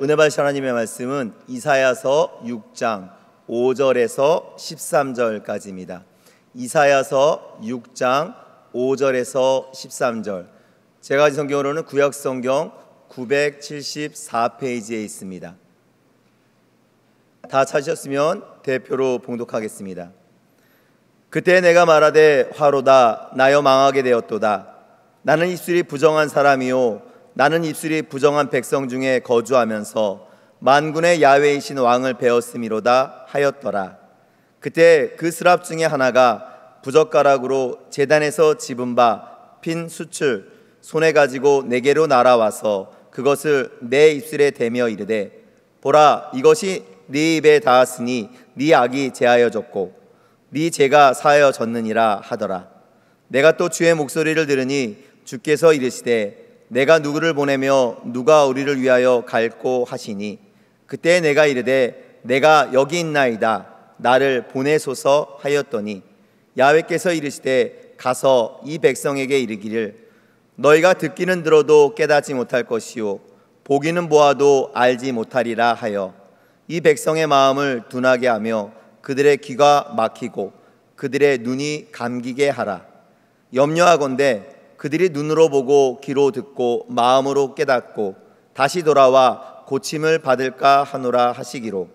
은혜 받으실 하나님의 말씀은 이사야서 6장 5절에서 13절까지입니다. 이사야서 6장 5절에서 13절. 제가 가진 성경으로는 구약성경 974페이지에 있습니다. 다 찾으셨으면 대표로 봉독하겠습니다. 그때 내가 말하되 화로다 나여 망하게 되었도다. 나는 입술이 부정한 사람이요 나는 입술이 부정한 백성 중에 거주하면서 만군의 야훼이신 왕을 배웠음이로다 하였더라. 그때 그 스랍 중에 하나가 부젓가락으로 제단에서 집은 바 핀 숯을 손에 가지고 내게로 날아와서 그것을 내 입술에 대며 이르되 보라 이것이 네 입에 닿았으니 네 악이 제하여졌고 네 죄가 사하여졌느니라 하더라. 내가 또 주의 목소리를 들으니 주께서 이르시되 내가 누구를 보내며 누가 우리를 위하여 갈꼬 하시니 그때 내가 이르되 내가 여기 있나이다 나를 보내소서 하였더니 야훼께서 이르시되 가서 이 백성에게 이르기를 너희가 듣기는 들어도 깨닫지 못할 것이요 보기는 보아도 알지 못하리라 하여 이 백성의 마음을 둔하게 하며 그들의 귀가 막히고 그들의 눈이 감기게 하라. 염려하건대 그들이 눈으로 보고 귀로 듣고 마음으로 깨닫고 다시 돌아와 고침을 받을까 하노라 하시기로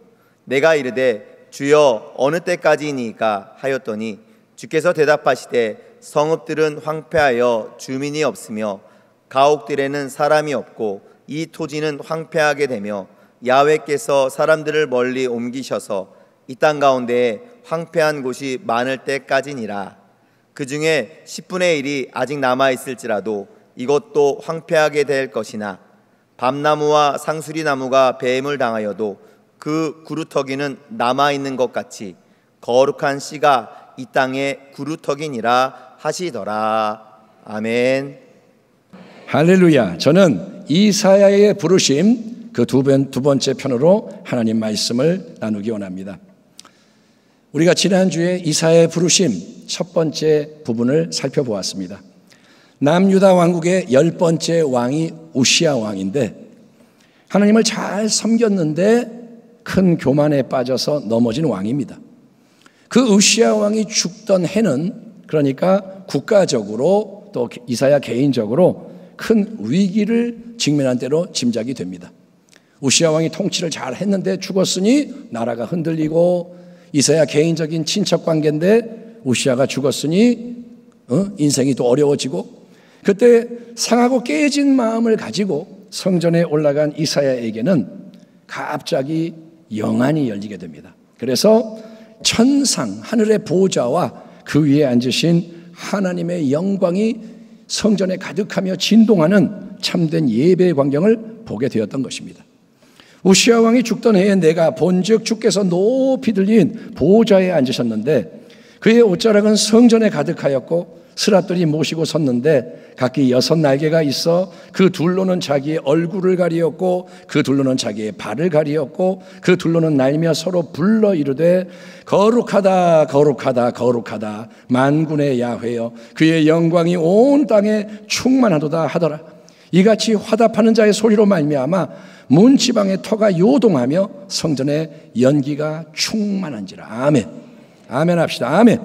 내가 이르되 주여 어느 때까지이니까 하였더니 주께서 대답하시되 성읍들은 황폐하여 주민이 없으며 가옥들에는 사람이 없고 이 토지는 황폐하게 되며 야훼께서 사람들을 멀리 옮기셔서 이 땅 가운데에 황폐한 곳이 많을 때까지니라. 그 중에 10분의 1이 아직 남아있을지라도 이것도 황폐하게 될 것이나 밤나무와 상수리나무가 배임을 당하여도 그 구루터기는 남아있는 것 같이 거룩한 씨가 이 땅의 구루터기니라 하시더라. 아멘. 할렐루야. 저는 이사야의 부르심 그 두 번째 편으로 하나님 말씀을 나누기 원합니다. 우리가 지난주에 이사야의 부르심 첫 번째 부분을 살펴보았습니다. 남유다 왕국의 10번째 왕이 우시야 왕인데 하나님을 잘 섬겼는데 큰 교만에 빠져서 넘어진 왕입니다. 그 우시야 왕이 죽던 해는 그러니까 국가적으로 또 이사야 개인적으로 큰 위기를 직면한 대로 짐작이 됩니다. 우시야 왕이 통치를 잘 했는데 죽었으니 나라가 흔들리고 이사야 개인적인 친척 관계인데 우시야가 죽었으니 인생이 또 어려워지고 그때 상하고 깨진 마음을 가지고 성전에 올라간 이사야에게는 갑자기 영안이 열리게 됩니다. 그래서 천상 하늘의 보좌와 그 위에 앉으신 하나님의 영광이 성전에 가득하며 진동하는 참된 예배의 광경을 보게 되었던 것입니다. 우시야 왕이 죽던 해에 내가 본즉 주께서 높이 들린 보좌에 앉으셨는데 그의 옷자락은 성전에 가득하였고 스라들이 모시고 섰는데 각기 6날개가 있어 그 둘로는 자기의 얼굴을 가리었고 그 둘로는 자기의 발을 가리었고 그 둘로는 날며 서로 불러 이르되 거룩하다 거룩하다 거룩하다 만군의 야훼여 그의 영광이 온 땅에 충만하도다 하더라. 이같이 화답하는 자의 소리로 말미암아 문지방의 터가 요동하며 성전의 연기가 충만한지라. 아멘. 아멘 합시다. 아멘.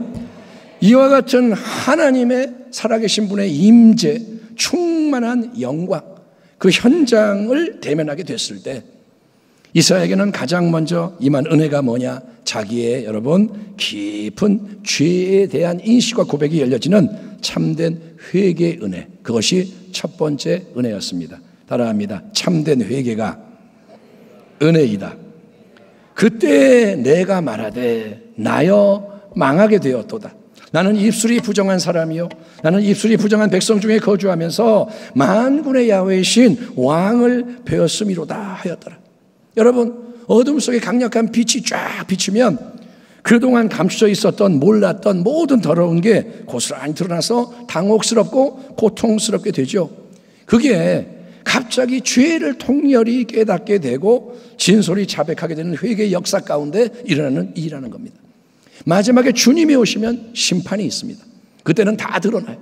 이와 같은 하나님의 살아계신 분의 임재, 충만한 영광, 그 현장을 대면하게 됐을 때 이사야에게는 가장 먼저 임한 은혜가 뭐냐? 자기의 여러분 깊은 죄에 대한 인식과 고백이 열려지는 참된 회개의 은혜, 그것이 첫 번째 은혜였습니다. 따라합니다. 참된 회개가 은혜이다. 그때 내가 말하되 나여 망하게 되었도다. 나는 입술이 부정한 사람이요 나는 입술이 부정한 백성 중에 거주하면서 만군의 야훼이신 왕을 배웠음이로다 하였더라. 여러분 어둠 속에 강력한 빛이 쫙 비치면 그동안 감춰져 있었던 몰랐던 모든 더러운 게 고스란히 드러나서 당혹스럽고 고통스럽게 되죠. 그게 갑자기 죄를 통렬히 깨닫게 되고 진솔히 자백하게 되는 회개의 역사 가운데 일어나는 일이라는 겁니다. 마지막에 주님이 오시면 심판이 있습니다. 그때는 다 드러나요.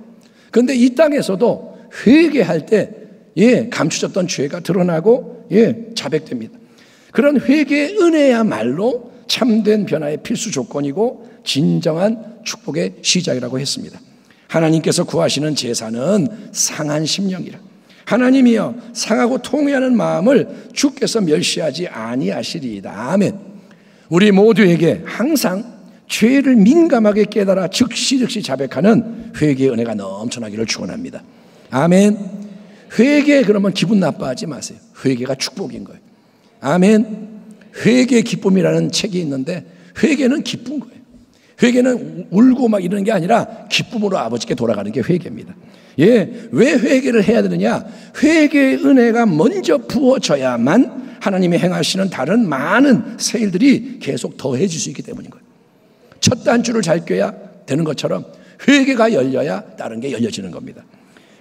그런데 이 땅에서도 회개할 때 감추졌던 죄가 드러나고 자백됩니다. 그런 회개의 은혜야말로 참된 변화의 필수 조건이고 진정한 축복의 시작이라고 했습니다. 하나님께서 구하시는 제사는 상한 심령이라. 하나님이여 상하고 통회하는 마음을 주께서 멸시하지 아니하시리이다. 아멘. 우리 모두에게 항상 죄를 민감하게 깨달아 즉시 자백하는 회개의 은혜가 넘쳐나기를 축원합니다. 아멘. 회개 그러면 기분 나빠하지 마세요. 회개가 축복인 거예요. 아멘. 회개의 기쁨이라는 책이 있는데 회개는 기쁜 거예요. 회개는 울고 막 이러는 게 아니라 기쁨으로 아버지께 돌아가는 게 회개입니다. 예, 왜 회개를 해야 되느냐? 회개의 은혜가 먼저 부어져야만 하나님이 행하시는 다른 많은 새 일들이 계속 더해질 수 있기 때문인 거예요. 첫 단추를 잘 꿰야 되는 것처럼 회개가 열려야 다른 게 열려지는 겁니다.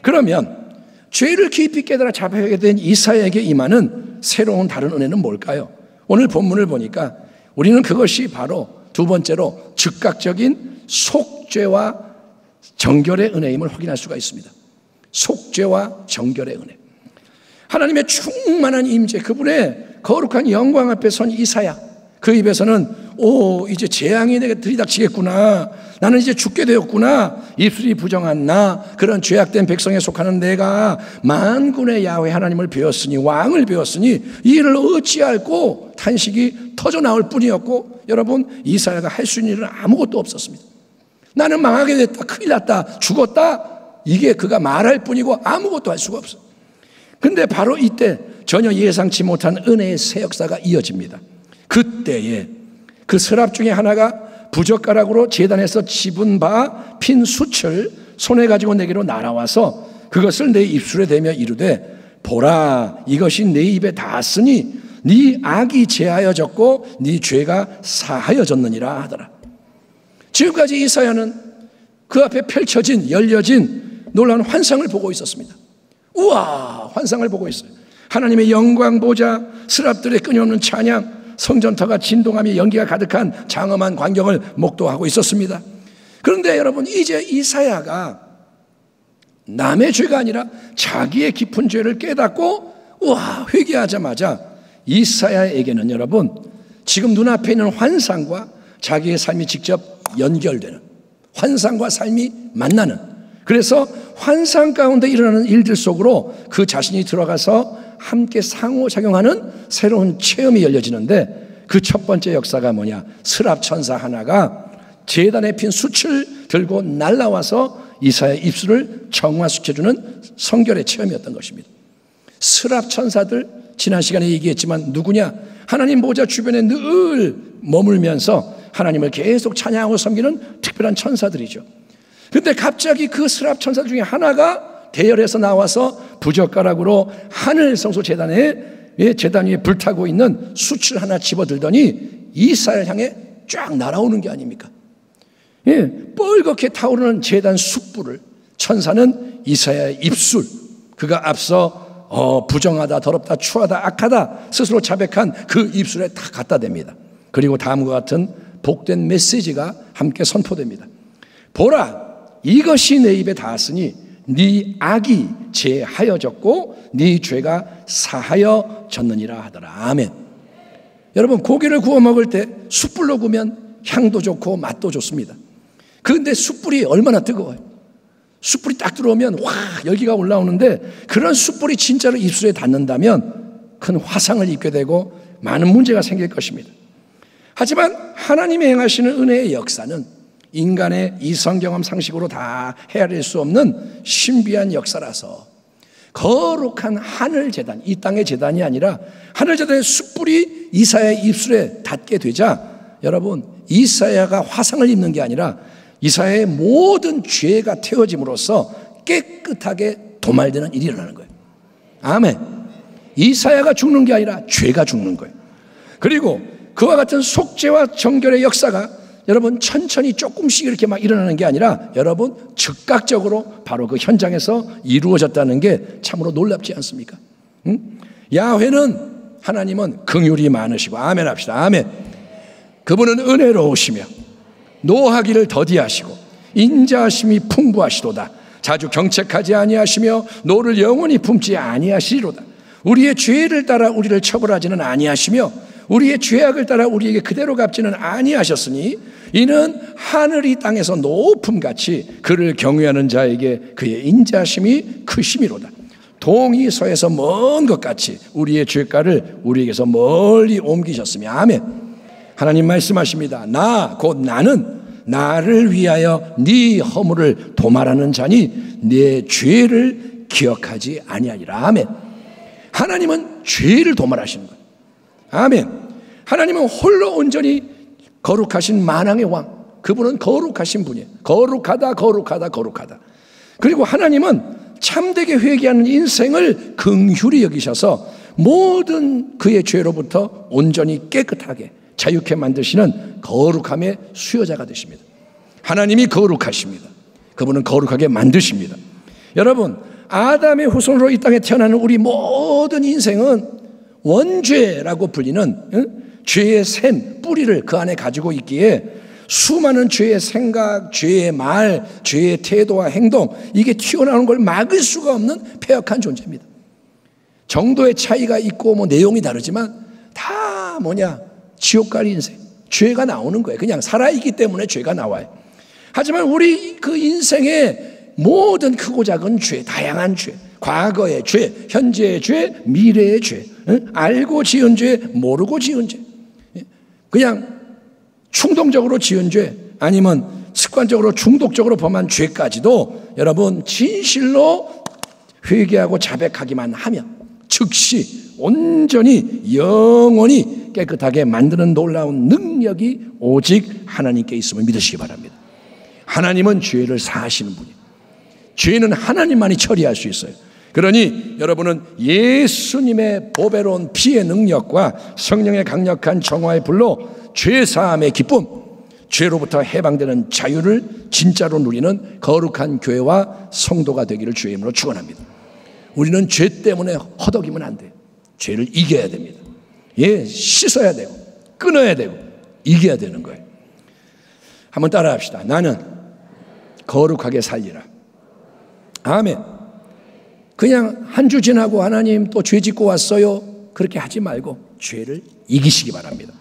그러면 죄를 깊이 깨달아 자백하게 된 이사야에게 임하는 새로운 다른 은혜는 뭘까요? 오늘 본문을 보니까 우리는 그것이 바로 두 번째로 즉각적인 속죄와 정결의 은혜임을 확인할 수가 있습니다. 속죄와 정결의 은혜. 하나님의 충만한 임재, 그분의 거룩한 영광 앞에 선 이사야, 그 입에서는 이제 재앙이 내게 들이닥치겠구나, 나는 이제 죽게 되었구나, 입술이 부정한 나, 그런 죄악된 백성에 속하는 내가 만군의 야훼 하나님을 배웠으니, 왕을 배웠으니 이 일을 어찌할꼬 탄식이 터져 나올 뿐이었고, 여러분 이사야가 할 수 있는 일은 아무것도 없었습니다. 나는 망하게 됐다, 큰일 났다, 죽었다, 이게 그가 말할 뿐이고 아무것도 할 수가 없어. 근데 바로 이때 전혀 예상치 못한 은혜의 새 역사가 이어집니다. 그때에 그 서랍 중에 하나가 부젓가락으로 제단에서 집은 바 핀 숯을 손에 가지고 내게로 날아와서 그것을 내 입술에 대며 이르되, 보라, 이것이 내 입에 닿았으니 네 악이 제하여졌고 네 죄가 사하여졌느니라 하더라. 지금까지 이사야는 그 앞에 펼쳐진, 열려진 놀라운 환상을 보고 있었습니다. 우와, 환상을 보고 있어요. 하나님의 영광 보자, 스랍들의 끊임없는 찬양, 성전터가 진동하며 연기가 가득한 장엄한 광경을 목도하고 있었습니다. 그런데 여러분, 이제 이사야가 남의 죄가 아니라 자기의 깊은 죄를 깨닫고 우와, 회개하자마자 이사야에게는 여러분, 지금 눈앞에 있는 환상과 자기의 삶이 직접 연결되는, 환상과 삶이 만나는, 그래서 환상 가운데 일어나는 일들 속으로 그 자신이 들어가서 함께 상호작용하는 새로운 체험이 열려지는데, 그 첫 번째 역사가 뭐냐? 스랍 천사 하나가 제단에 핀 숯을 들고 날아와서 이사야의 입술을 정화시켜주는 성결의 체험이었던 것입니다. 스랍 천사들, 지난 시간에 얘기했지만 누구냐? 하나님 보좌 주변에 늘 머물면서 하나님을 계속 찬양하고 섬기는 특별한 천사들이죠. 그런데 갑자기 그 스랍 천사 중에 하나가 대열에서 나와서 부젓가락으로 하늘 성소 제단 위에 불타고 있는 숯을 하나 집어들더니 이사야를 향해 쫙 날아오는 게 아닙니까? 예, 뻘겋게 타오르는 제단 숯불을 천사는 이사야의 입술, 그가 앞서 부정하다, 더럽다, 추하다, 악하다 스스로 자백한 그 입술에 다 갖다 댑니다. 그리고 다음과 같은 복된 메시지가 함께 선포됩니다. 보라, 이것이 내 입에 닿았으니 네 악이 제하여졌고 네 죄가 사하여졌느니라 하더라. 아멘. 여러분, 고기를 구워 먹을 때 숯불로 구우면 향도 좋고 맛도 좋습니다. 그런데 숯불이 얼마나 뜨거워요. 숯불이 딱 들어오면 와, 열기가 올라오는데, 그런 숯불이 진짜로 입술에 닿는다면 큰 화상을 입게 되고 많은 문제가 생길 것입니다. 하지만 하나님이 행하시는 은혜의 역사는 인간의 이성 경험 상식으로 다 헤아릴 수 없는 신비한 역사라서, 거룩한 하늘 제단, 이 땅의 제단이 아니라 하늘 제단의 숯불이 이사야의 입술에 닿게 되자, 여러분, 이사야가 화상을 입는 게 아니라 이사야의 모든 죄가 태워짐으로써 깨끗하게 도말되는 일이 일어나는 거예요. 아멘. 이사야가 죽는 게 아니라 죄가 죽는 거예요. 그리고 그와 같은 속죄와 정결의 역사가 여러분 천천히 조금씩 이렇게 막 일어나는 게 아니라 여러분 즉각적으로 바로 그 현장에서 이루어졌다는 게 참으로 놀랍지 않습니까? 야훼는, 하나님은 긍휼이 많으시고, 아멘 합시다. 아멘. 그분은 은혜로우시며 노하기를 더디하시고 인자하심이 풍부하시도다. 자주 경책하지 아니하시며 노를 영원히 품지 아니하시리로다. 우리의 죄를 따라 우리를 처벌하지는 아니하시며 우리의 죄악을 따라 우리에게 그대로 갚지는 아니하셨으니 이는 하늘이 땅에서 높음같이 그를 경외하는 자에게 그의 인자심이 크심이로다. 동이 서에서 먼 것 같이 우리의 죄가를 우리에게서 멀리 옮기셨으며. 아멘. 하나님 말씀하십니다. 나 곧 나는 나를 위하여 네 허물을 도말하는 자니 네 죄를 기억하지 아니하리라. 아멘. 하나님은 죄를 도말하시는 거예요. 아멘. 하나님은 홀로 온전히 거룩하신 만왕의 왕, 그분은 거룩하신 분이에요. 거룩하다 거룩하다 거룩하다. 그리고 하나님은 참되게 회개하는 인생을 긍휼히 여기셔서 모든 그의 죄로부터 온전히 깨끗하게 자유케 만드시는 거룩함의 수여자가 되십니다. 하나님이 거룩하십니다. 그분은 거룩하게 만드십니다. 여러분, 아담의 후손으로 이 땅에 태어나는 우리 모든 인생은 원죄라고 불리는 죄의 샘, 뿌리를 그 안에 가지고 있기에 수많은 죄의 생각, 죄의 말, 죄의 태도와 행동, 이게 튀어나오는 걸 막을 수가 없는 패역한 존재입니다. 정도의 차이가 있고 뭐 내용이 다르지만 다 지옥 갈 인생, 죄가 나오는 거예요. 그냥 살아있기 때문에 죄가 나와요. 하지만 우리 그 인생의 모든 크고 작은 죄, 다양한 죄, 과거의 죄, 현재의 죄, 미래의 죄, 알고 지은 죄, 모르고 지은 죄, 그냥 충동적으로 지은 죄, 아니면 습관적으로 중독적으로 범한 죄까지도 여러분 진실로 회개하고 자백하기만 하면 즉시 온전히 영원히 깨끗하게 만드는 놀라운 능력이 오직 하나님께 있음을 믿으시기 바랍니다. 하나님은 죄를 사하시는 분이에요. 죄는 하나님만이 처리할 수 있어요. 그러니 여러분은 예수님의 보배로운 피의 능력과 성령의 강력한 정화의 불로 죄사함의 기쁨, 죄로부터 해방되는 자유를 진짜로 누리는 거룩한 교회와 성도가 되기를 주의 이름으로 축원합니다. 우리는 죄 때문에 허덕이면 안 돼요. 죄를 이겨야 됩니다. 씻어야 되고 끊어야 되고 이겨야 되는 거예요. 한번 따라 합시다. 나는 거룩하게 살리라. 아멘. 그냥 한 주 지나고 하나님 또 죄 짓고 왔어요, 그렇게 하지 말고 죄를 이기시기 바랍니다.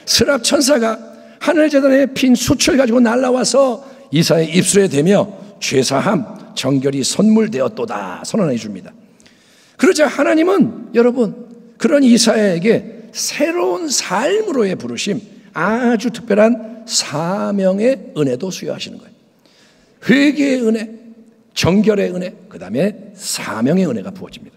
스랍 천사가 하늘 재단에 핀 숯을 가지고 날라와서 이사야의 입술에 대며 죄사함 정결이 선물되었도다 선언해 줍니다. 그러자 하나님은 여러분 그런 이사야에게 새로운 삶으로의 부르심, 아주 특별한 사명의 은혜도 수여하시는 거예요. 회개의 은혜, 정결의 은혜, 그 다음에 사명의 은혜가 부어집니다.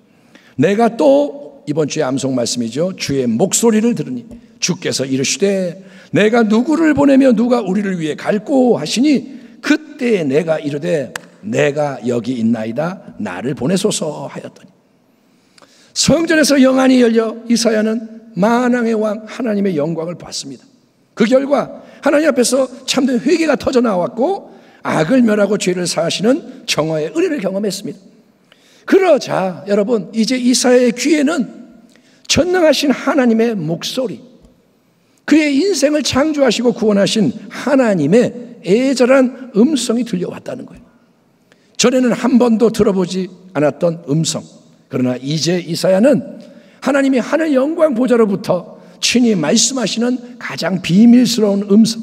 내가 또 이번 주의 암송 말씀이죠. 주의 목소리를 들으니 주께서 이르시되 내가 누구를 보내며 누가 우리를 위해 갈꼬 하시니 그때 내가 이르되 내가 여기 있나이다 나를 보내소서 하였더니. 성전에서 영안이 열려 이사야는 만왕의 왕 하나님의 영광을 봤습니다. 그 결과 하나님 앞에서 참된 회개가 터져 나왔고 악을 멸하고 죄를 사하시는 정화의 은혜를 경험했습니다. 그러자 여러분 이제 이사야의 귀에는 전능하신 하나님의 목소리, 그의 인생을 창조하시고 구원하신 하나님의 애절한 음성이 들려왔다는 거예요. 전에는 한 번도 들어보지 않았던 음성. 그러나 이제 이사야는 하나님이 하늘 영광 보좌로부터 친히 말씀하시는 가장 비밀스러운 음성,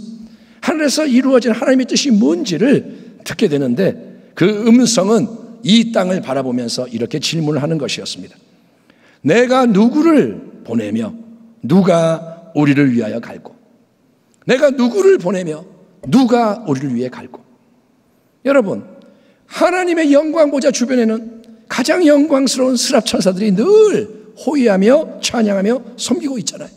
하늘에서 이루어진 하나님의 뜻이 뭔지를 듣게 되는데 그 음성은 이 땅을 바라보면서 이렇게 질문을 하는 것이었습니다. 내가 누구를 보내며 누가 우리를 위하여 갈고? 내가 누구를 보내며 누가 우리를 위해 갈고? 여러분, 하나님의 영광 보좌 주변에는 가장 영광스러운 스랍 천사들이 늘 호위하며 찬양하며 섬기고 있잖아요.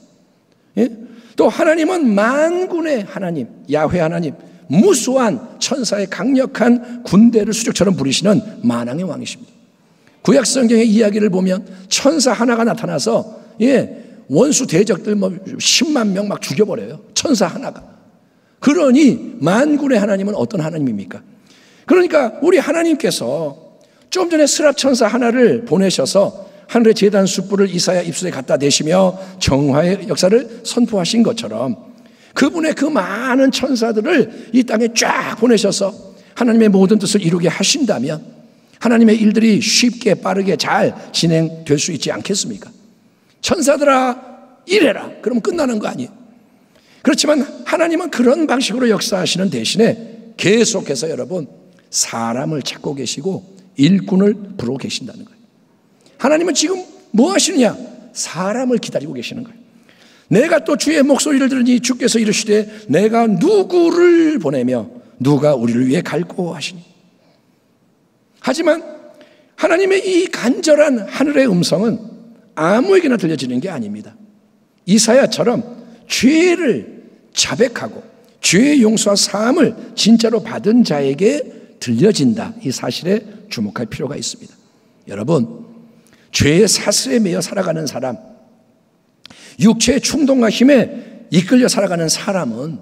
또 하나님은 만군의 하나님, 야훼 하나님, 무수한 천사의 강력한 군대를 수족처럼 부리시는 만왕의 왕이십니다. 구약 성경의 이야기를 보면 천사 하나가 나타나서 원수 대적들 10만 명 막 죽여버려요. 천사 하나가. 그러니 만군의 하나님은 어떤 하나님입니까? 그러니까 우리 하나님께서 좀 전에 스랍 천사 하나를 보내셔서 하늘의 제단 숯불을 이사야 입술에 갖다 대시며 정화의 역사를 선포하신 것처럼 그분의 그 많은 천사들을 이 땅에 쫙 보내셔서 하나님의 모든 뜻을 이루게 하신다면 하나님의 일들이 쉽게 빠르게 잘 진행될 수 있지 않겠습니까? 천사들아 일해라 그러면 끝나는 거 아니에요. 그렇지만 하나님은 그런 방식으로 역사하시는 대신에 계속해서 여러분 사람을 찾고 계시고 일꾼을 부르고 계신다는 거예요. 하나님은 지금 뭐 하시느냐? 사람을 기다리고 계시는 거예요. 내가 또 주의 목소리를 들으니 주께서 이르시되 내가 누구를 보내며 누가 우리를 위해 갈고 하시니. 하지만 하나님의 이 간절한 하늘의 음성은 아무에게나 들려지는 게 아닙니다. 이사야처럼 죄를 자백하고 죄의 용서와 사함을 진짜로 받은 자에게 들려진다. 이 사실에 주목할 필요가 있습니다. 여러분, 죄의 사슬에 매여 살아가는 사람, 육체의 충동과 힘에 이끌려 살아가는 사람은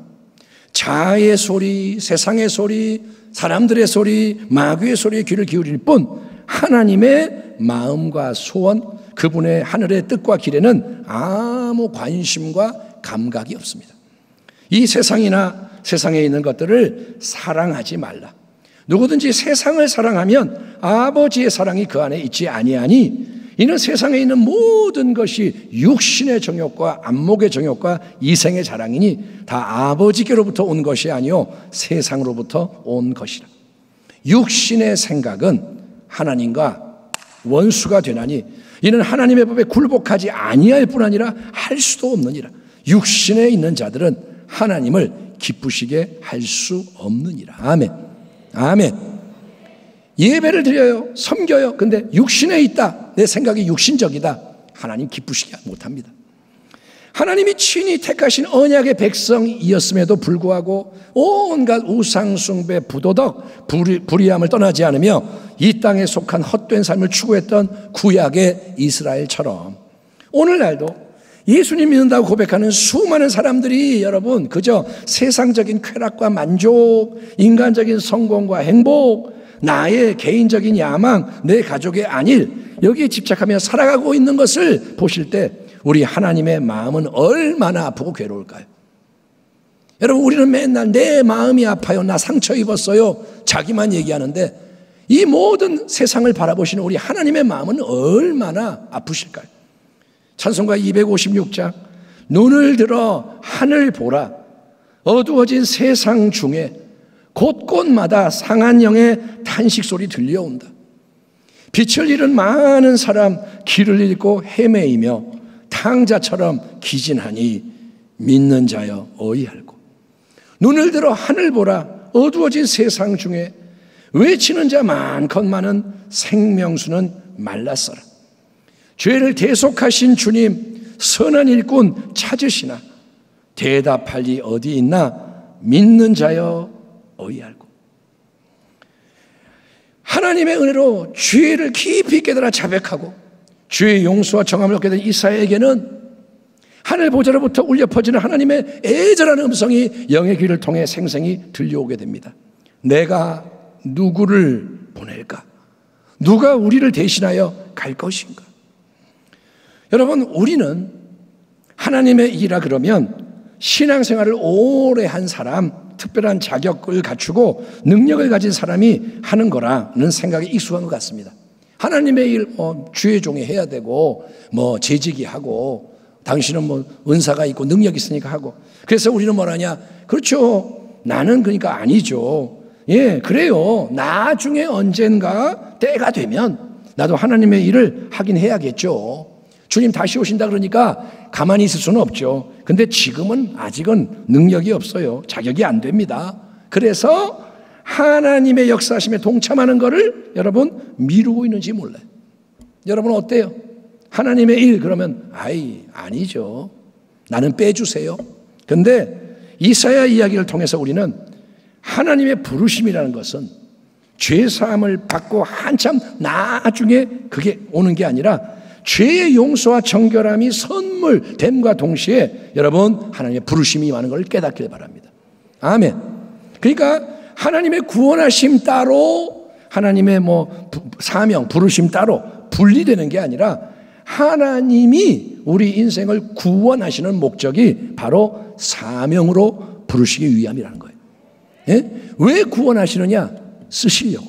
자아의 소리, 세상의 소리, 사람들의 소리, 마귀의 소리에 귀를 기울일 뿐 하나님의 마음과 소원, 그분의 하늘의 뜻과 길에는 아무 관심과 감각이 없습니다. 이 세상이나 세상에 있는 것들을 사랑하지 말라. 누구든지 세상을 사랑하면 아버지의 사랑이 그 안에 있지 아니하니 이는 세상에 있는 모든 것이 육신의 정욕과 안목의 정욕과 이생의 자랑이니 다 아버지께로부터 온 것이 아니요 세상으로부터 온 것이라. 육신의 생각은 하나님과 원수가 되나니 이는 하나님의 법에 굴복하지 아니할 뿐 아니라 할 수도 없느니라. 육신에 있는 자들은 하나님을 기쁘시게 할 수 없느니라. 아멘. 아멘. 예배를 드려요. 섬겨요. 근데 육신에 있다. 내 생각이 육신적이다. 하나님 기쁘시게 못합니다. 하나님이 친히 택하신 언약의 백성이었음에도 불구하고 온갖 우상숭배, 부도덕, 불의함을 떠나지 않으며 이 땅에 속한 헛된 삶을 추구했던 구약의 이스라엘처럼 오늘날도 예수님 믿는다고 고백하는 수많은 사람들이 여러분 그저 세상적인 쾌락과 만족, 인간적인 성공과 행복, 나의 개인적인 야망, 내 가족의 안일 여기에 집착하며 살아가고 있는 것을 보실 때 우리 하나님의 마음은 얼마나 아프고 괴로울까요? 여러분 우리는 맨날 내 마음이 아파요, 나 상처 입었어요 자기만 얘기하는데 이 모든 세상을 바라보시는 우리 하나님의 마음은 얼마나 아프실까요? 찬송가 256장 눈을 들어 하늘 보라 어두워진 세상 중에 곳곳마다 상한 영의 탄식 소리 들려온다. 빛을 잃은 많은 사람 길을 잃고 헤매이며 탕자처럼 기진하니 믿는 자여 어이할고. 눈을 들어 하늘 보라 어두워진 세상 중에 외치는 자 많건만은 생명수는 말랐어라. 죄를 대속하신 주님 선한 일꾼 찾으시나 대답할 리 어디 있나 믿는 자여 어이할고. 하나님의 은혜로 죄를 깊이 깨달아 자백하고 죄의 용서와 정함을 얻게 된 이사야에게는 하늘 보좌로부터 울려 퍼지는 하나님의 애절한 음성이 영의 귀를 통해 생생히 들려오게 됩니다. 내가 누구를 보낼까? 누가 우리를 대신하여 갈 것인가? 여러분 우리는 하나님의 일이라 그러면 신앙생활을 오래 한 사람, 특별한 자격을 갖추고 능력을 가진 사람이 하는 거라는 생각에 익숙한 것 같습니다. 하나님의 일 주의 종이 해야 되고 뭐 재직이 하고 당신은 뭐 은사가 있고 능력이 있으니까 하고 그래서 우리는 뭐라냐? 그렇죠. 나는 그러니까 아니죠. 예, 그래요. 나중에 언젠가 때가 되면 나도 하나님의 일을 하긴 해야겠죠. 주님 다시 오신다 그러니까 가만히 있을 수는 없죠. 근데 지금은 아직은 능력이 없어요. 자격이 안 됩니다. 그래서 하나님의 역사하심에 동참하는 것을 여러분 미루고 있는지 몰라요. 여러분 어때요? 하나님의 일 그러면 아니죠. 나는 빼주세요. 근데 이사야 이야기를 통해서 우리는 하나님의 부르심이라는 것은 죄사함을 받고 한참 나중에 그게 오는 게 아니라 죄의 용서와 정결함이 선물됨과 동시에 여러분 하나님의 부르심이 임하는 걸 깨닫길 바랍니다. 아멘. 그러니까 하나님의 구원하심 따로 하나님의 사명 부르심 따로 분리되는 게 아니라 하나님이 우리 인생을 구원하시는 목적이 바로 사명으로 부르시기 위함이라는 거예요. 예? 왜 구원하시느냐? 쓰시려고.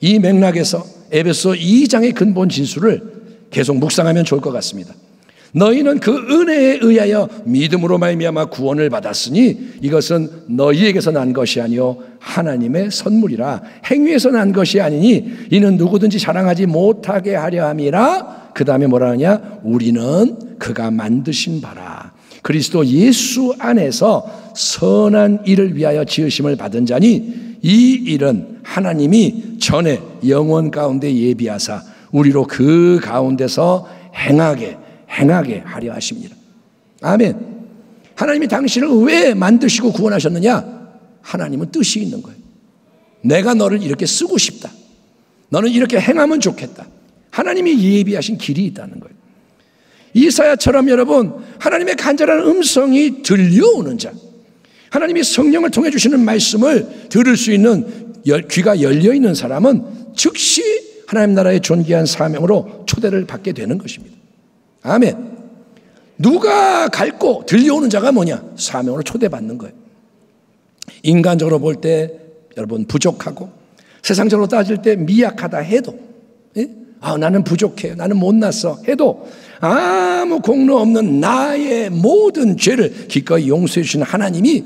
이 맥락에서 에베소 2장의 근본 진수를 계속 묵상하면 좋을 것 같습니다. 너희는 그 은혜에 의하여 믿음으로 말미암아 구원을 받았으니 이것은 너희에게서 난 것이 아니요 하나님의 선물이라. 행위에서 난 것이 아니니 이는 누구든지 자랑하지 못하게 하려 함이라. 그 다음에 뭐라 하냐? 우리는 그가 만드신 바라. 그리스도 예수 안에서 선한 일을 위하여 지으심을 받은 자니 이 일은 하나님이 전에 영원 가운데 예비하사 우리로 그 가운데서 행하게 하려 하십니다. 아멘. 하나님이 당신을 왜 만드시고 구원하셨느냐? 하나님은 뜻이 있는 거예요. 내가 너를 이렇게 쓰고 싶다. 너는 이렇게 행하면 좋겠다. 하나님이 예비하신 길이 있다는 거예요. 이사야처럼 여러분, 하나님의 간절한 음성이 들려오는 자, 하나님이 성령을 통해 주시는 말씀을 들을 수 있는 귀가 열려있는 사람은 즉시 하나님 나라의 존귀한 사명으로 초대를 받게 되는 것입니다. 아멘. 누가 갈고 들려오는 자가 뭐냐? 사명으로 초대받는 거예요. 인간적으로 볼 때 여러분 부족하고 세상적으로 따질 때 미약하다 해도 나는 부족해요, 나는 못났어 해도 아무 공로 없는 나의 모든 죄를 기꺼이 용서해 주시는 하나님이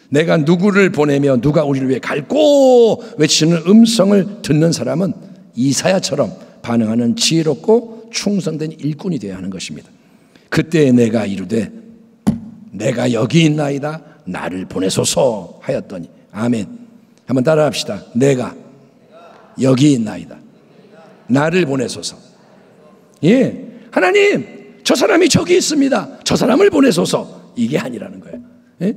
내가 누구를 보내며 누가 우리를 위해 갈고 외치는 음성을 듣는 사람은 이사야처럼 반응하는 지혜롭고 충성된 일꾼이 되어야 하는 것입니다. 그때 내가 이르되 내가 여기 있나이다 나를 보내소서 하였더니. 아멘. 한번 따라합시다. 내가 여기 있나이다 나를 보내소서. 예, 하나님 저 사람이 저기 있습니다, 저 사람을 보내소서. 이게 아니라는 거예요. 예?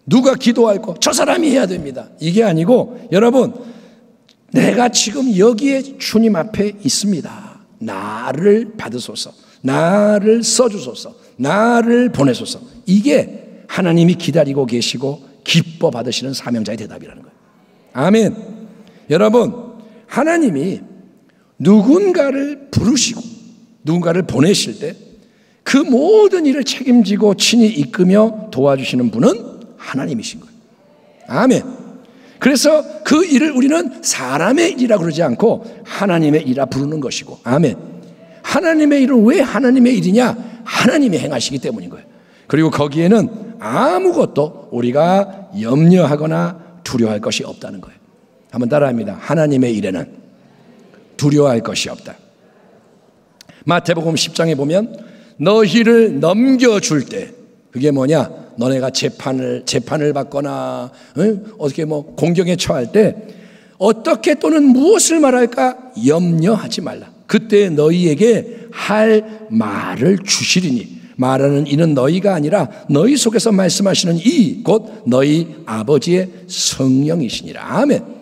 누가 기도할 거 저 사람이 해야 됩니다. 이게 아니고 여러분, 내가 지금 여기에 주님 앞에 있습니다. 나를 받으소서, 나를 써주소서, 나를 보내소서. 이게 하나님이 기다리고 계시고 기뻐 받으시는 사명자의 대답이라는 거예요. 아멘. 여러분, 하나님이 누군가를 부르시고 누군가를 보내실 때 그 모든 일을 책임지고 친히 이끌며 도와주시는 분은 하나님이신 거예요. 아멘. 그래서 그 일을 우리는 사람의 일이라고 그러지 않고 하나님의 일이라 부르는 것이고. 아멘. 하나님의 일은 왜 하나님의 일이냐? 하나님이 행하시기 때문인 거예요. 그리고 거기에는 아무것도 우리가 염려하거나 두려워할 것이 없다는 거예요. 한번 따라합니다. 하나님의 일에는 두려워할 것이 없다. 마태복음 10장에 보면 너희를 넘겨줄 때, 그게 뭐냐? 너네가 재판을 받거나 어떻게 공경에 처할 때 어떻게 또는 무엇을 말할까 염려하지 말라. 그때 너희에게 할 말을 주시리니, 말하는 이는 너희가 아니라 너희 속에서 말씀하시는 이 곧 너희 아버지의 성령이시니라. 아멘.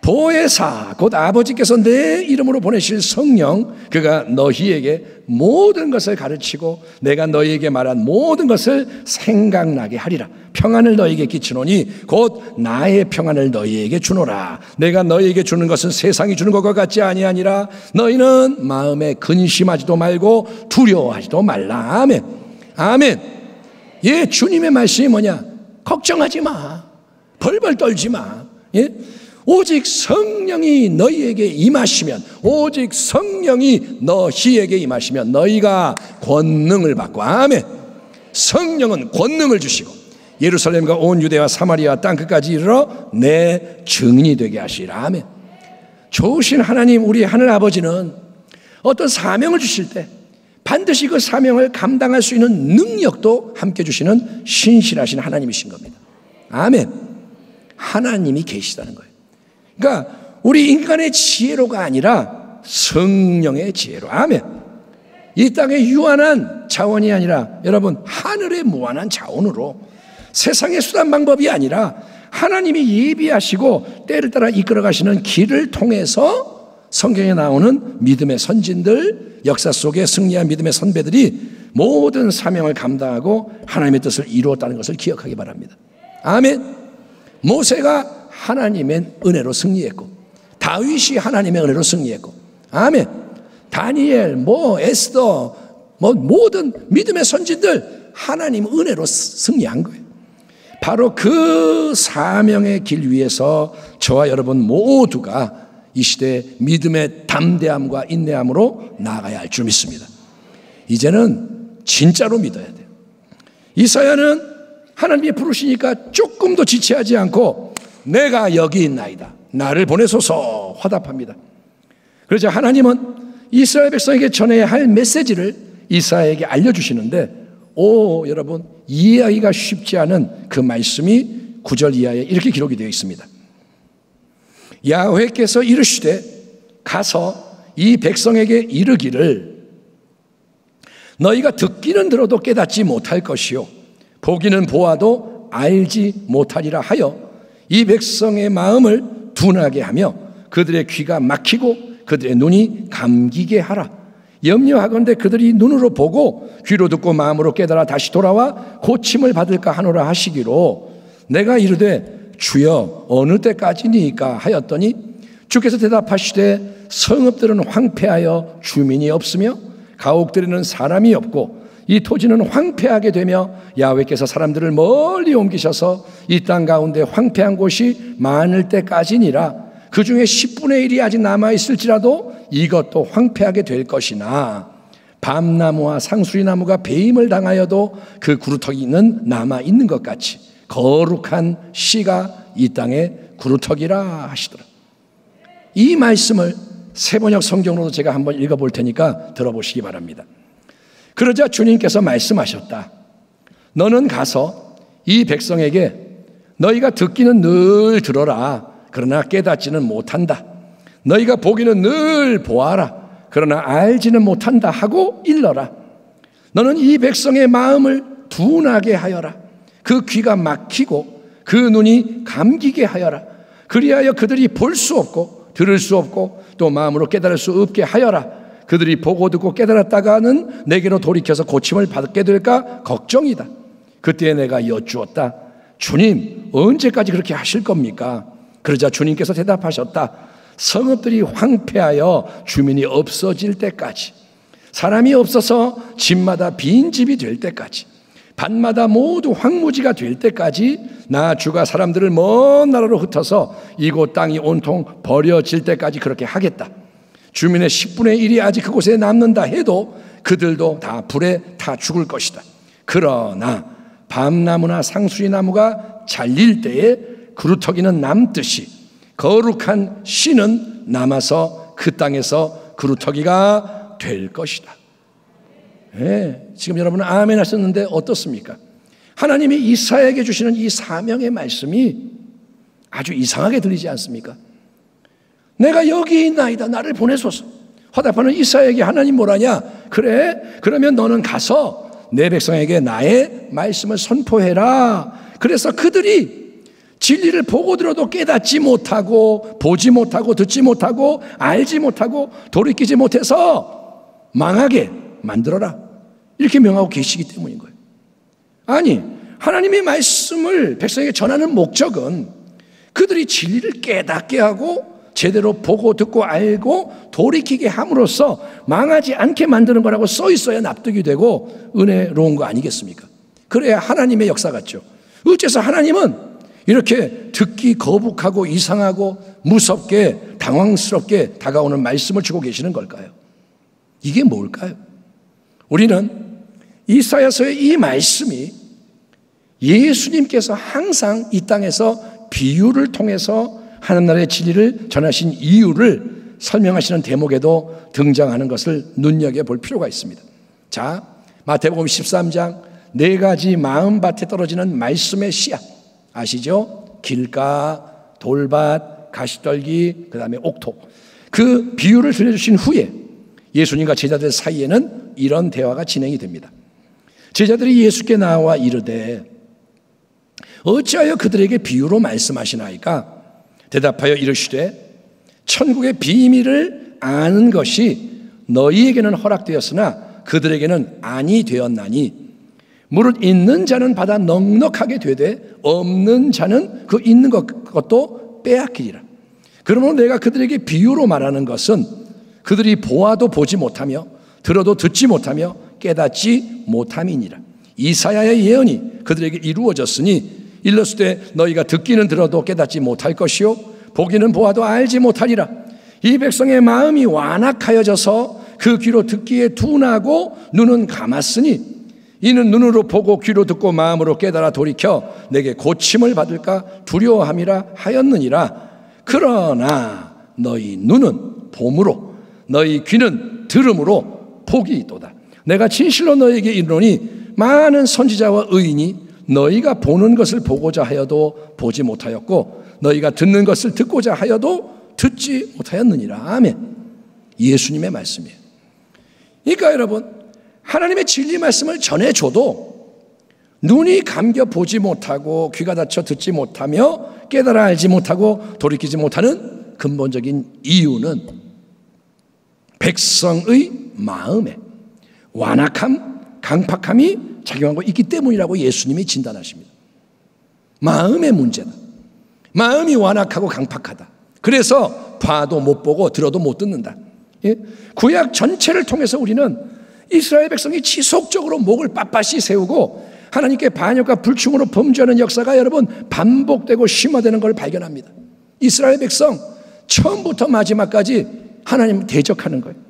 보혜사 곧 아버지께서 내 이름으로 보내실 성령, 그가 너희에게 모든 것을 가르치고 내가 너희에게 말한 모든 것을 생각나게 하리라. 평안을 너희에게 끼치노니 곧 나의 평안을 너희에게 주노라. 내가 너희에게 주는 것은 세상이 주는 것과 같지 아니하니라. 너희는 마음에 근심하지도 말고 두려워하지도 말라. 아멘. 아멘. 예, 주님의 말씀이 뭐냐? 걱정하지 마, 벌벌 떨지 마. 예? 오직 성령이 너희에게 임하시면, 오직 성령이 너희에게 임하시면 너희가 권능을 받고. 아멘. 성령은 권능을 주시고 예루살렘과 온 유대와 사마리아 땅끝까지 이르러 내 증인이 되게 하시리라. 아멘. 좋으신 하나님, 우리 하늘 아버지는 어떤 사명을 주실 때 반드시 그 사명을 감당할 수 있는 능력도 함께 주시는 신실하신 하나님이신 겁니다. 아멘. 하나님이 계시다는 거예요. 그러니까 우리 인간의 지혜로가 아니라 성령의 지혜로. 아멘. 이 땅의 유한한 자원이 아니라 여러분 하늘의 무한한 자원으로, 세상의 수단 방법이 아니라 하나님이 예비하시고 때를 따라 이끌어 가시는 길을 통해서 성경에 나오는 믿음의 선진들, 역사 속에 승리한 믿음의 선배들이 모든 사명을 감당하고 하나님의 뜻을 이루었다는 것을 기억하기 바랍니다. 아멘. 모세가 하나님의 은혜로 승리했고, 다윗이 하나님의 은혜로 승리했고, 아멘. 다니엘, 에스더, 모든 믿음의 선진들 하나님 은혜로 승리한 거예요. 바로 그 사명의 길 위에서 저와 여러분 모두가 이 시대의 믿음의 담대함과 인내함으로 나아가야 할 줄 믿습니다. 이제는 진짜로 믿어야 돼요. 이사야는 하나님이 부르시니까 조금도 지체하지 않고 내가 여기 있나이다, 나를 보내소서 화답합니다. 그러자 하나님은 이스라엘 백성에게 전해야 할 메시지를 이사야에게 알려주시는데, 여러분, 이해하기가 쉽지 않은 그 말씀이 9절 이하에 이렇게 기록이 되어 있습니다. 야훼께서 이르시되 가서 이 백성에게 이르기를 너희가 듣기는 들어도 깨닫지 못할 것이요 보기는 보아도 알지 못하리라 하여 이 백성의 마음을 둔하게 하며 그들의 귀가 막히고 그들의 눈이 감기게 하라. 염려하건대 그들이 눈으로 보고 귀로 듣고 마음으로 깨달아 다시 돌아와 고침을 받을까 하노라 하시기로 내가 이르되 주여 어느 때까지니까 하였더니 주께서 대답하시되 성읍들은 황폐하여 주민이 없으며 가옥들에는 사람이 없고 이 토지는 황폐하게 되며 야훼께서 사람들을 멀리 옮기셔서 이 땅 가운데 황폐한 곳이 많을 때까지니라. 그 중에 10분의 1이 아직 남아있을지라도 이것도 황폐하게 될 것이나 밤나무와 상수리나무가 배임을 당하여도 그 구루터기는 남아있는 것 같이 거룩한 씨가 이 땅에 구루터기라 하시더라. 이 말씀을 세번역 성경으로도 제가 한번 읽어볼 테니까 들어보시기 바랍니다. 그러자 주님께서 말씀하셨다. 너는 가서 이 백성에게 너희가 듣기는 늘 들어라. 그러나 깨닫지는 못한다. 너희가 보기는 늘 보아라. 그러나 알지는 못한다 하고 일러라. 너는 이 백성의 마음을 둔하게 하여라. 그 귀가 막히고 그 눈이 감기게 하여라. 그리하여 그들이 볼 수 없고 들을 수 없고 또 마음으로 깨달을 수 없게 하여라. 그들이 보고 듣고 깨달았다가는 내게로 돌이켜서 고침을 받게 될까 걱정이다. 그때 내가 여쭈었다. 주님, 언제까지 그렇게 하실 겁니까? 그러자 주님께서 대답하셨다. 성읍들이 황폐하여 주민이 없어질 때까지, 사람이 없어서 집마다 빈 집이 될 때까지, 밭마다 모두 황무지가 될 때까지 나 주가 사람들을 먼 나라로 흩어서 이곳 땅이 온통 버려질 때까지 그렇게 하겠다. 주민의 10분의 1이 아직 그곳에 남는다 해도 그들도 다 불에 타 죽을 것이다. 그러나 밤나무나 상수리나무가 잘릴 때에 그루터기는 남듯이 거룩한 씨는 남아서 그 땅에서 그루터기가 될 것이다. 네, 지금 여러분은 아멘 하셨는데 어떻습니까? 하나님이 이사야에게 주시는 이 사명의 말씀이 아주 이상하게 들리지 않습니까? 내가 여기 있나이다, 나를 보내소서. 화답하는 이사야에게 하나님 뭐라냐? 그래, 그러면 너는 가서 내 백성에게 나의 말씀을 선포해라. 그래서 그들이 진리를 보고 들어도 깨닫지 못하고 보지 못하고 듣지 못하고 알지 못하고 돌이키지 못해서 망하게 만들어라. 이렇게 명하고 계시기 때문인 거예요. 아니, 하나님의 말씀을 백성에게 전하는 목적은 그들이 진리를 깨닫게 하고 제대로 보고 듣고 알고 돌이키게 함으로써 망하지 않게 만드는 거라고 써 있어야 납득이 되고 은혜로운 거 아니겠습니까? 그래야 하나님의 역사 같죠. 어째서 하나님은 이렇게 듣기 거북하고 이상하고 무섭게 당황스럽게 다가오는 말씀을 주고 계시는 걸까요? 이게 뭘까요? 우리는 이사야서의 이 말씀이 예수님께서 항상 이 땅에서 비유를 통해서 하나님 나라의 진리를 전하신 이유를 설명하시는 대목에도 등장하는 것을 눈여겨볼 필요가 있습니다. 자, 마태복음 13장 4가지 마음밭에 떨어지는 말씀의 씨앗 아시죠? 길가, 돌밭, 가시떨기, 그 다음에 옥토. 그 비유를 들려주신 후에 예수님과 제자들 사이에는 이런 대화가 진행이 됩니다. 제자들이 예수께 나와 이르되 어찌하여 그들에게 비유로 말씀하시나이까? 대답하여 이르시되 천국의 비밀을 아는 것이 너희에게는 허락되었으나 그들에게는 아니 되었나니 무릇 있는 자는 받아 넉넉하게 되되 없는 자는 그 있는 것도 빼앗기리라. 그러므로 내가 그들에게 비유로 말하는 것은 그들이 보아도 보지 못하며 들어도 듣지 못하며 깨닫지 못함이니라. 이사야의 예언이 그들에게 이루어졌으니 일렀을 때 너희가 듣기는 들어도 깨닫지 못할 것이요 보기는 보아도 알지 못하리라. 이 백성의 마음이 완악하여져서 그 귀로 듣기에 둔하고 눈은 감았으니 이는 눈으로 보고 귀로 듣고 마음으로 깨달아 돌이켜 내게 고침을 받을까 두려워함이라 하였느니라. 그러나 너희 눈은 봄으로 너희 귀는 들음으로 복이 있도다. 내가 진실로 너희에게 이르노니 많은 선지자와 의인이 너희가 보는 것을 보고자 하여도 보지 못하였고 너희가 듣는 것을 듣고자 하여도 듣지 못하였느니라. 아멘. 예수님의 말씀이에요. 그러니까 여러분, 하나님의 진리 말씀을 전해줘도 눈이 감겨 보지 못하고 귀가 닫혀 듣지 못하며 깨달아 알지 못하고 돌이키지 못하는 근본적인 이유는 백성의 마음에 완악함, 강팍함이 작용하고 있기 때문이라고 예수님이 진단하십니다. 마음의 문제다. 마음이 완악하고 강팍하다. 그래서 봐도 못 보고 들어도 못 듣는다. 구약 전체를 통해서 우리는 이스라엘 백성이 지속적으로 목을 빳빳이 세우고 하나님께 반역과 불충으로 범죄하는 역사가 여러분 반복되고 심화되는 걸 발견합니다. 이스라엘 백성 처음부터 마지막까지 하나님 대적하는 거예요.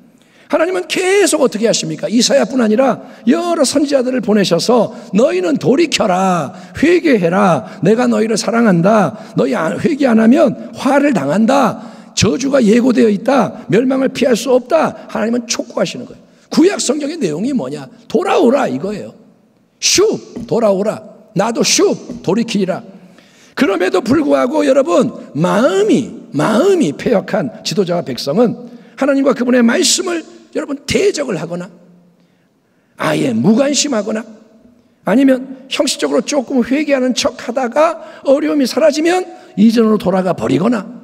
하나님은 계속 어떻게 하십니까? 이사야뿐 아니라 여러 선지자들을 보내셔서 너희는 돌이켜라, 회개해라, 내가 너희를 사랑한다, 너희 회개 안 하면 화를 당한다, 저주가 예고되어 있다, 멸망을 피할 수 없다. 하나님은 촉구하시는 거예요. 구약 성경의 내용이 뭐냐? 돌아오라 이거예요. 슈 돌아오라, 나도 슈 돌이키라. 그럼에도 불구하고 여러분 마음이 패역한 지도자와 백성은 하나님과 그분의 말씀을 여러분 대적을 하거나 아예 무관심하거나 아니면 형식적으로 조금 회개하는 척 하다가 어려움이 사라지면 이전으로 돌아가 버리거나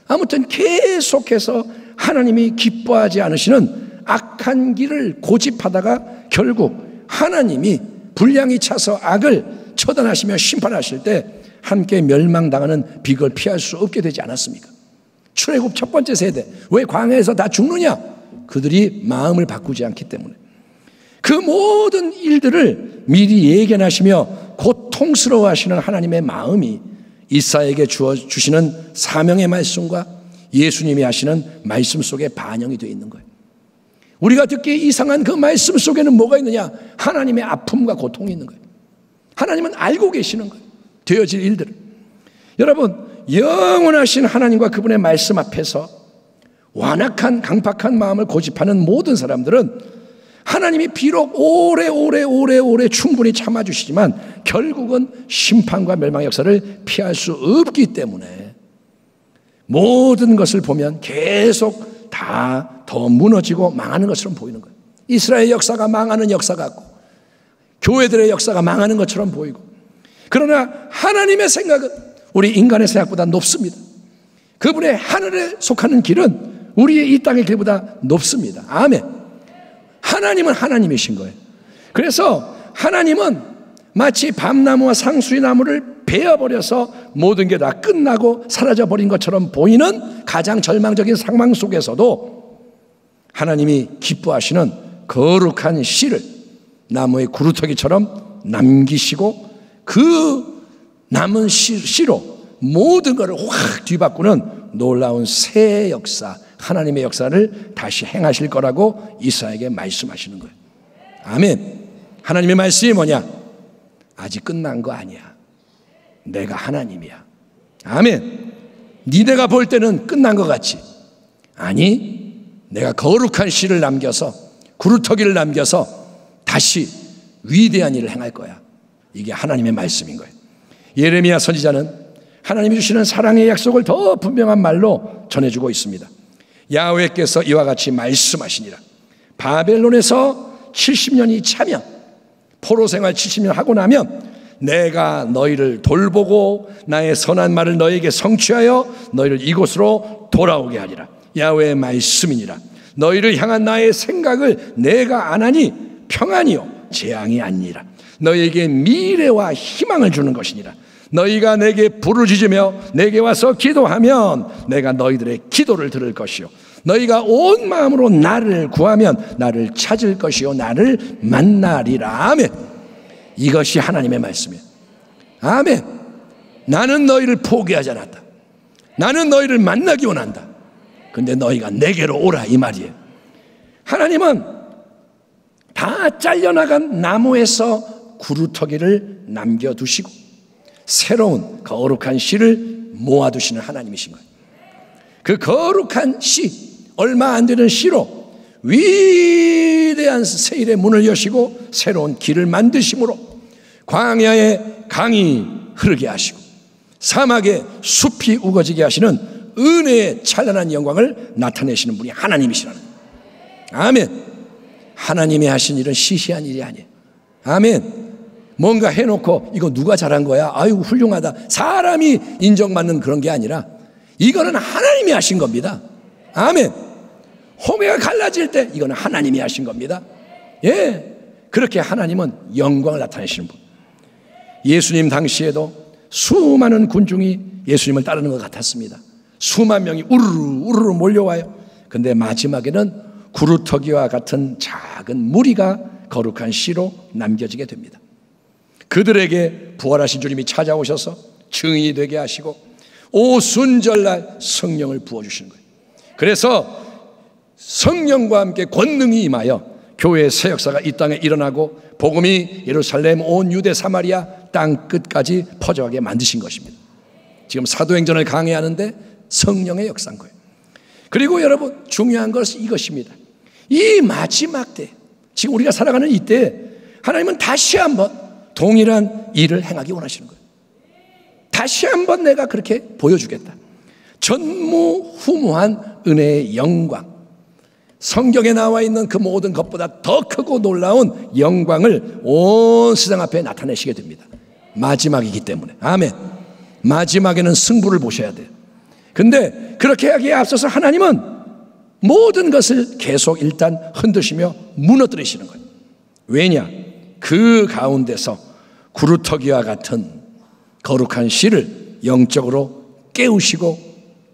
아무튼 계속해서 하나님이 기뻐하지 않으시는 악한 길을 고집하다가 결국 하나님이 분량이 차서 악을 처단하시며 심판하실 때 함께 멸망당하는 비극을 피할 수 없게 되지 않았습니까? 출애굽 첫 번째 세대 왜 광야에서 다 죽느냐? 그들이 마음을 바꾸지 않기 때문에. 그 모든 일들을 미리 예견하시며 고통스러워하시는 하나님의 마음이 이사야에게 주시는 사명의 말씀과 예수님이 하시는 말씀 속에 반영이 되어 있는 거예요. 우리가 듣기에 이상한 그 말씀 속에는 뭐가 있느냐? 하나님의 아픔과 고통이 있는 거예요. 하나님은 알고 계시는 거예요. 되어질 일들을. 여러분, 영원하신 하나님과 그분의 말씀 앞에서 완악한 강팍한 마음을 고집하는 모든 사람들은 하나님이 비록 오래 충분히 참아주시지만 결국은 심판과 멸망의 역사를 피할 수 없기 때문에 모든 것을 보면 계속 다 더 무너지고 망하는 것처럼 보이는 거예요. 이스라엘 역사가 망하는 역사 같고 교회들의 역사가 망하는 것처럼 보이고, 그러나 하나님의 생각은 우리 인간의 생각보다 높습니다. 그분의 하늘에 속하는 길은 우리의 이 땅의 길보다 높습니다. 아멘. 하나님은 하나님이신 거예요. 그래서 하나님은 마치 밤나무와 상수리나무를 베어버려서 모든 게 다 끝나고 사라져버린 것처럼 보이는 가장 절망적인 상황 속에서도 하나님이 기뻐하시는 거룩한 씨를 나무의 구루터기처럼 남기시고 그 남은 씨로 모든 것을 확 뒤바꾸는 놀라운 새 역사, 하나님의 역사를 다시 행하실 거라고 이사야에게 말씀하시는 거예요. 아멘. 하나님의 말씀이 뭐냐? 아직 끝난 거 아니야. 내가 하나님이야. 아멘. 니네가 볼 때는 끝난 것 같지? 아니, 내가 거룩한 씨를 남겨서 구루터기를 남겨서 다시 위대한 일을 행할 거야. 이게 하나님의 말씀인 거예요. 예레미야 선지자는 하나님이 주시는 사랑의 약속을 더 분명한 말로 전해주고 있습니다. 야훼께서 이와 같이 말씀하시니라. 바벨론에서 70년이 차면, 포로 생활 70년 하고 나면 내가 너희를 돌보고 나의 선한 말을 너희에게 성취하여 너희를 이곳으로 돌아오게 하리라. 야훼의 말씀이니라. 너희를 향한 나의 생각을 내가 안 하니 평안이요 재앙이 아니니라. 너희에게 미래와 희망을 주는 것이니라. 너희가 내게 부르짖으며 내게 와서 기도하면 내가 너희들의 기도를 들을 것이요 너희가 온 마음으로 나를 구하면 나를 찾을 것이요 나를 만나리라. 아멘. 이것이 하나님의 말씀이에요. 아멘. 나는 너희를 포기하지 않았다. 나는 너희를 만나기 원한다. 근데 너희가 내게로 오라 이 말이에요. 하나님은 다 잘려나간 나무에서 구루터기를 남겨두시고 새로운 거룩한 씨를 모아두시는 하나님이신 거예요. 그 거룩한 씨, 얼마 안 되는 씨로 위대한 세일의 문을 여시고 새로운 길을 만드심으로 광야에 강이 흐르게 하시고 사막에 숲이 우거지게 하시는 은혜의 찬란한 영광을 나타내시는 분이 하나님이시라는 거예요. 아멘. 하나님이 하신 일은 시시한 일이 아니에요. 아멘. 뭔가 해놓고 이거 누가 잘한 거야? 아이고 훌륭하다. 사람이 인정받는 그런 게 아니라 이거는 하나님이 하신 겁니다. 아멘. 홍해가 갈라질 때 이거는 하나님이 하신 겁니다. 예, 그렇게 하나님은 영광을 나타내시는 분. 예수님 당시에도 수많은 군중이 예수님을 따르는 것 같았습니다. 수만 명이 우르르 몰려와요. 근데 마지막에는 구루터기와 같은 작은 무리가 거룩한 씨로 남겨지게 됩니다. 그들에게 부활하신 주님이 찾아오셔서 증인이 되게 하시고 오순절날 성령을 부어주시는 거예요. 그래서 성령과 함께 권능이 임하여 교회의 새 역사가 이 땅에 일어나고 복음이 예루살렘 온 유대 사마리아 땅 끝까지 퍼져가게 만드신 것입니다. 지금 사도행전을 강해하는데 성령의 역사인 거예요. 그리고 여러분 중요한 것은 이것입니다. 이 마지막 때, 지금 우리가 살아가는 이때 하나님은 다시 한번 동일한 일을 행하기 원하시는 거예요. 다시 한번 내가 그렇게 보여주겠다. 전무후무한 은혜의 영광, 성경에 나와 있는 그 모든 것보다 더 크고 놀라운 영광을 온 세상 앞에 나타내시게 됩니다. 마지막이기 때문에. 아멘. 마지막에는 승부를 보셔야 돼요. 근데 그렇게 하기에 앞서서 하나님은 모든 것을 계속 일단 흔드시며 무너뜨리시는 거예요. 왜냐? 그 가운데서 구루터기와 같은 거룩한 씨를 영적으로 깨우시고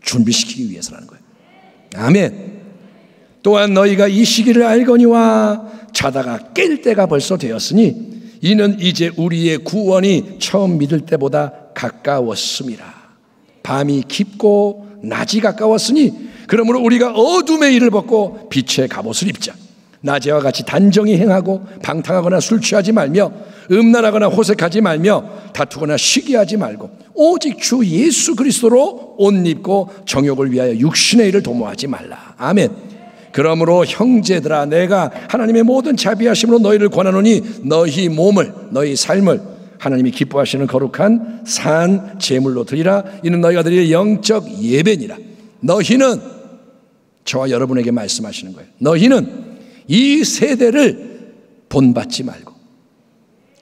준비시키기 위해서라는 거예요. 아멘. 또한 너희가 이 시기를 알거니와 자다가 깰 때가 벌써 되었으니 이는 이제 우리의 구원이 처음 믿을 때보다 가까웠음이라. 밤이 깊고 낮이 가까웠으니 그러므로 우리가 어둠의 일을 벗고 빛의 갑옷을 입자. 낮에와 같이 단정히 행하고 방탕하거나 술 취하지 말며 음란하거나 호색하지 말며 다투거나 시기하지 말고 오직 주 예수 그리스도로 옷 입고 정욕을 위하여 육신의 일을 도모하지 말라. 아멘. 그러므로 형제들아 내가 하나님의 모든 자비하심으로 너희를 권하노니 너희 몸을 너희 삶을 하나님이 기뻐하시는 거룩한 산 제물로 드리라. 이는 너희가 드릴 영적 예배니라. 너희는, 저와 여러분에게 말씀하시는 거예요. 너희는 이 세대를 본받지 말고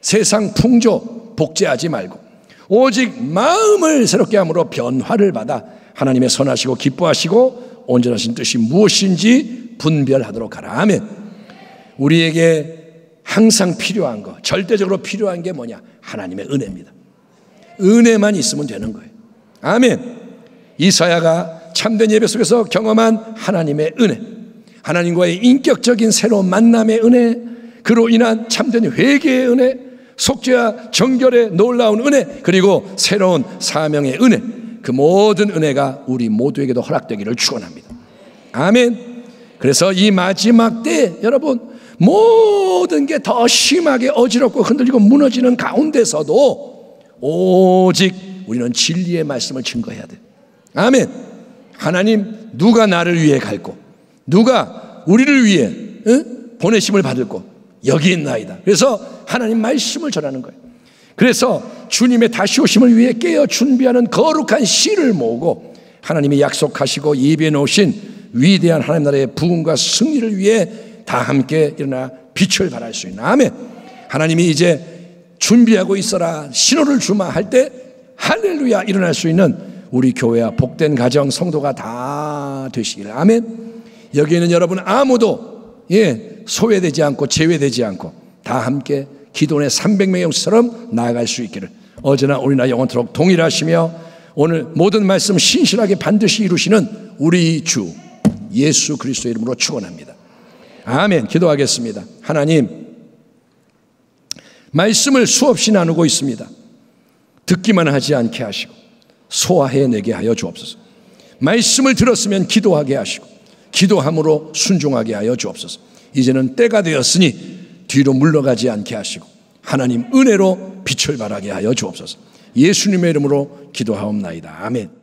세상 풍조 복제하지 말고 오직 마음을 새롭게 함으로 변화를 받아 하나님의 선하시고 기뻐하시고 온전하신 뜻이 무엇인지 분별하도록 하라. 아멘. 우리에게 항상 필요한 거, 절대적으로 필요한 게 뭐냐? 하나님의 은혜입니다. 은혜만 있으면 되는 거예요. 아멘. 이사야가 참된 예배 속에서 경험한 하나님의 은혜, 하나님과의 인격적인 새로운 만남의 은혜, 그로 인한 참된 회개의 은혜, 속죄와 정결의 놀라운 은혜, 그리고 새로운 사명의 은혜, 그 모든 은혜가 우리 모두에게도 허락되기를 축원합니다. 아멘. 그래서 이 마지막 때 여러분 모든 게 더 심하게 어지럽고 흔들리고 무너지는 가운데서도 오직 우리는 진리의 말씀을 증거해야 돼. 아멘. 하나님 누가 나를 위해 갈고 누가 우리를 위해 보내심을 받을고 여기 있나이다. 그래서 하나님 말씀을 전하는 거예요. 그래서 주님의 다시 오심을 위해 깨어 준비하는 거룩한 씨를 모으고 하나님이 약속하시고 예비해 놓으신 위대한 하나님 나라의 부흥과 승리를 위해 다 함께 일어나 빛을 발할 수 있는. 아멘. 하나님이 이제 준비하고 있어라 신호를 주마 할 때 할렐루야 일어날 수 있는 우리 교회와 복된 가정 성도가 다 되시기를. 아멘. 여기에는 여러분 아무도 소외되지 않고 제외되지 않고 다 함께 기도원의 300명의 영처럼 나아갈 수 있기를 어제나 오늘나 영원토록 동일하시며 오늘 모든 말씀 신실하게 반드시 이루시는 우리 주 예수 그리스도의 이름으로 축원합니다. 아멘. 기도하겠습니다. 하나님, 말씀을 수없이 나누고 있습니다. 듣기만 하지 않게 하시고 소화해내게 하여 주옵소서. 말씀을 들었으면 기도하게 하시고 기도함으로 순종하게 하여 주옵소서. 이제는 때가 되었으니 뒤로 물러가지 않게 하시고 하나님 은혜로 빛을 발하게 하여 주옵소서. 예수님의 이름으로 기도하옵나이다. 아멘.